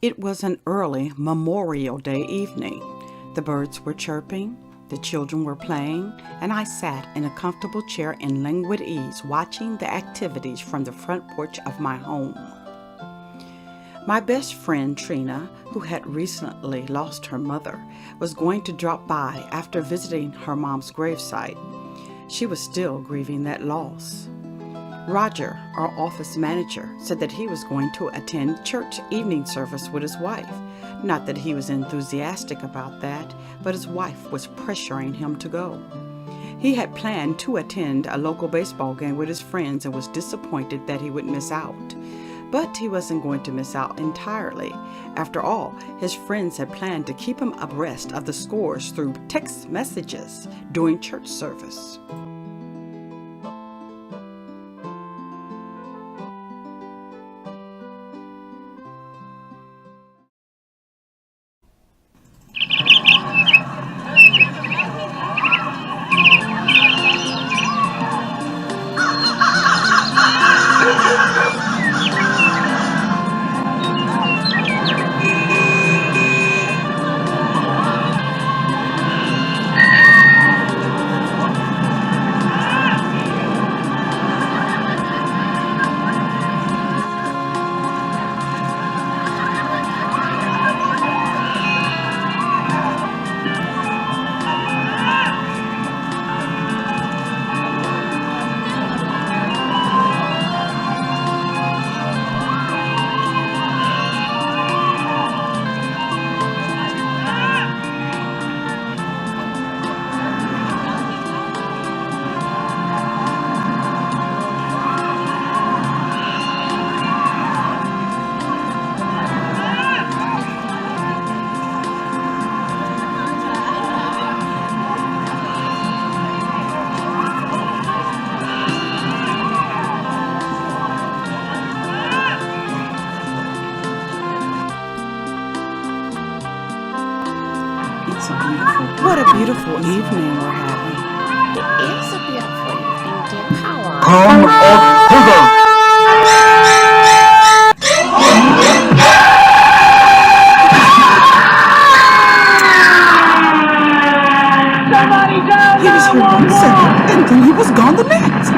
It was an early Memorial Day evening. The birds were chirping, the children were playing, and I sat in a comfortable chair in languid ease watching the activities from the front porch of my home. My best friend Trina, who had recently lost her mother, was going to drop by after visiting her mom's gravesite. She was still grieving that loss. Roger, our office manager, said that he was going to attend church evening service with his wife. Not that he was enthusiastic about that, but his wife was pressuring him to go. He had planned to attend a local baseball game with his friends and was disappointed that he would miss out. But he wasn't going to miss out entirely. After all, his friends had planned to keep him abreast of the scores through text messages during church service. What a beautiful evening we're having. It is a beautiful evening, dear. How are Come up hither! He was here 1 second, and then he was gone the next.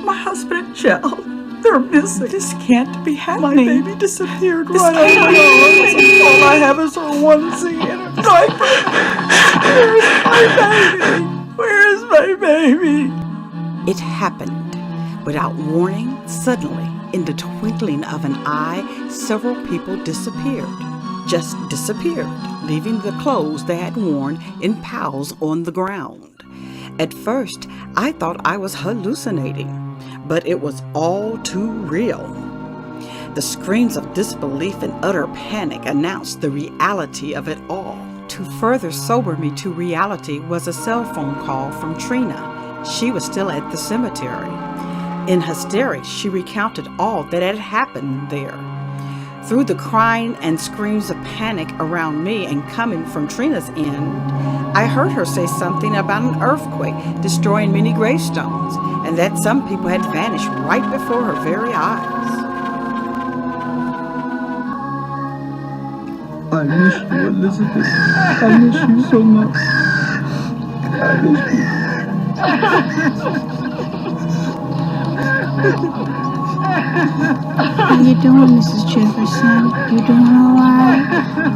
My husband and child, they're missing. This can't be happening. My baby disappeared right out of my arms. All I have is her onesie and a diaper. Where's my baby? It happened without warning. Suddenly, in the twinkling of an eye, several people disappeared. Just disappeared, leaving the clothes they had worn in piles on the ground. At first, I thought I was hallucinating, but it was all too real. The screams of disbelief and utter panic announced the reality of it all. To further sober me to reality was a cell phone call from Trina. She was still at the cemetery. In hysterics, she recounted all that had happened there. Through the crying and screams of panic around me and coming from Trina's end, I heard her say something about an earthquake destroying many gravestones, and that some people had vanished right before her very eyes. I miss you, Elizabeth. I miss you so much. I miss you. How you doing, Mrs. Jefferson? You doing all right?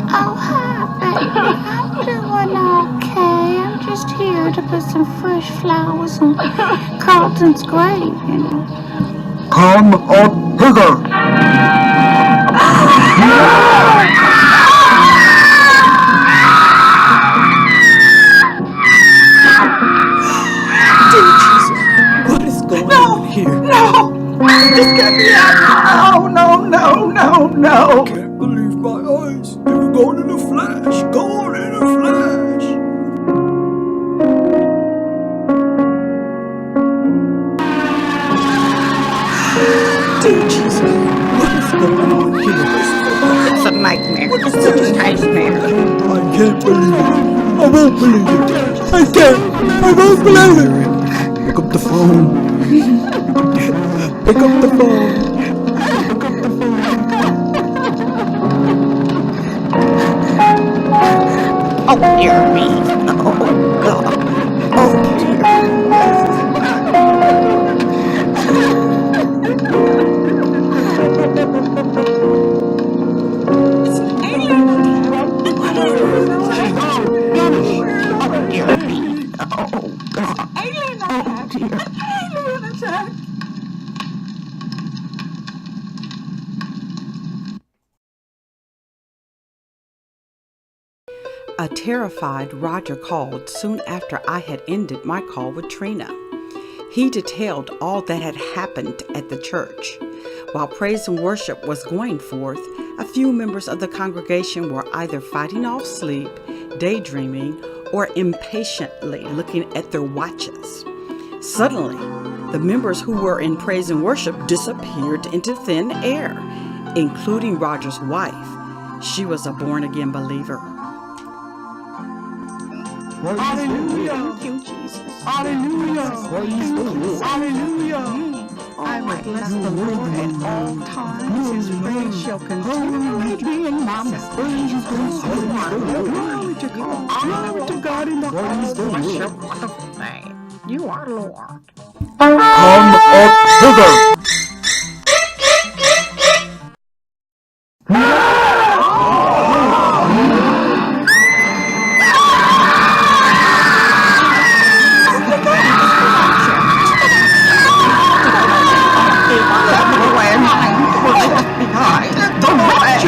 Oh, hi, baby. I'm doing okay. I'm just here to put some fresh flowers on Carlton's grave, you know. Come up hither! What is going on here? No! This can't be happening! No! I can't believe my eyes. They were gone in a flash. Gone in a flash. Dear Jesus, what is going on here? It's a nightmare. It's such a nightmare. I can't believe it. I won't believe it. I can't. I won't believe it. Pick up the phone. Pick up the phone. dear me. Oh, God. Oh, dear. It's an alien attack. Oh, dear me. Oh, God. Alien Oh, attack. dear. Alien attack. A terrified Roger called soon after I had ended my call with Trina. He detailed all that had happened at the church. While praise and worship was going forth, a few members of the congregation were either fighting off sleep, daydreaming, or impatiently looking at their watches. Suddenly, the members who were in praise and worship disappeared into thin air, including Roger's wife. She was a born-again believer. Hallelujah. Thank you, Jesus. Hallelujah. Hallelujah. I will bless the Lord at all times. His praise shall continually be in my mouth. Glory to God. Glory to God in the highest. Bless your wonderful name. You are Lord. Come up hither.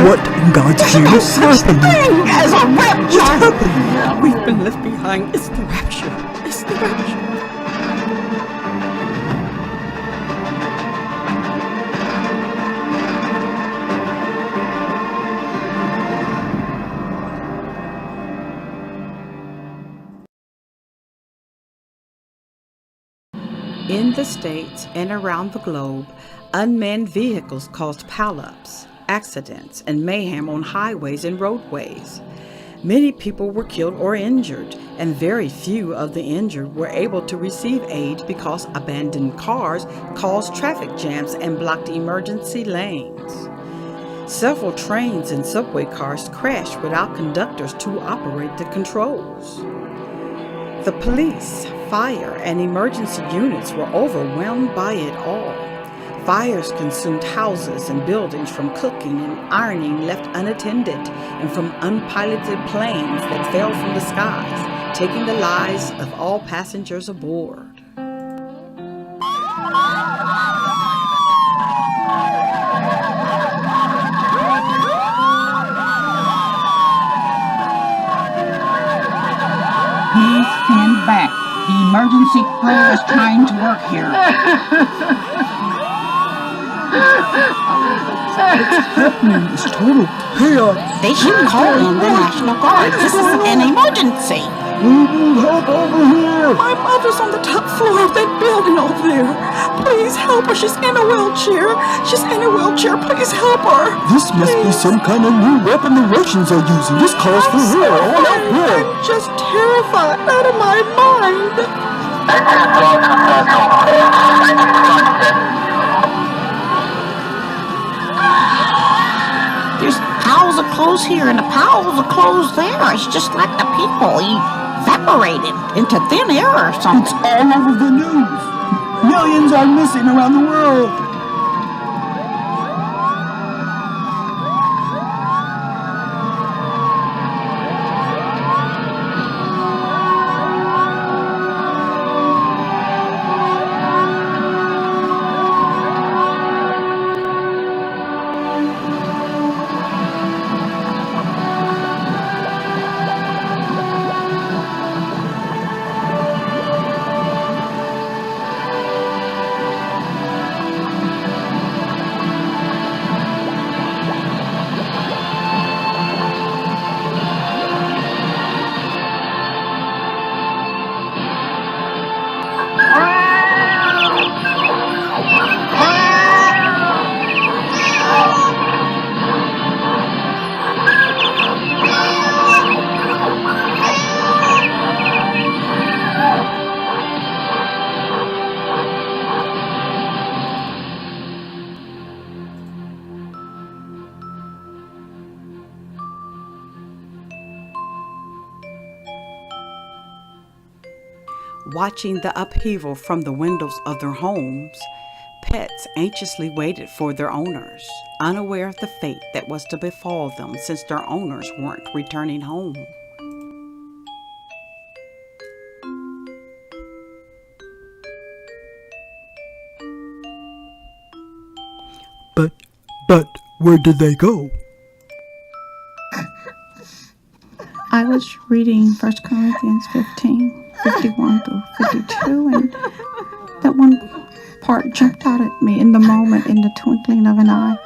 What in God's name is happening? As a rapture. We've been left behind. It's the rapture. It's the rapture. In the States and around the globe, unmanned vehicles caused pileups, accidents, and mayhem on highways and roadways. Many people were killed or injured, and very few of the injured were able to receive aid because abandoned cars caused traffic jams and blocked emergency lanes. Several trains and subway cars crashed without conductors to operate the controls. The police, fire, and emergency units were overwhelmed by it all. Fires consumed houses and buildings from cooking and ironing left unattended, and from unpiloted planes that fell from the skies, taking the lives of all passengers aboard. Please stand back. The emergency crew is trying to work here. It's total chaos. They should call in the National Guard. This is an emergency. We need help over here. My mother's on the top floor of that building over there. Please help her. She's in a wheelchair. Please help her. This must be some kind of new weapon the Russians are using. This calls for war all out here. I'm just terrified out of my mind. There's piles of clothes here and the piles of clothes there. It's just like the people evaporated into thin air or something. It's all over the news. Millions are missing around the world. Watching the upheaval from the windows of their homes, pets anxiously waited for their owners, unaware of the fate that was to befall them since their owners weren't returning home. But, where did they go? I was reading 1 Corinthians 15, 51 through 52, and that one part jumped out at me in the moment, in the twinkling of an eye.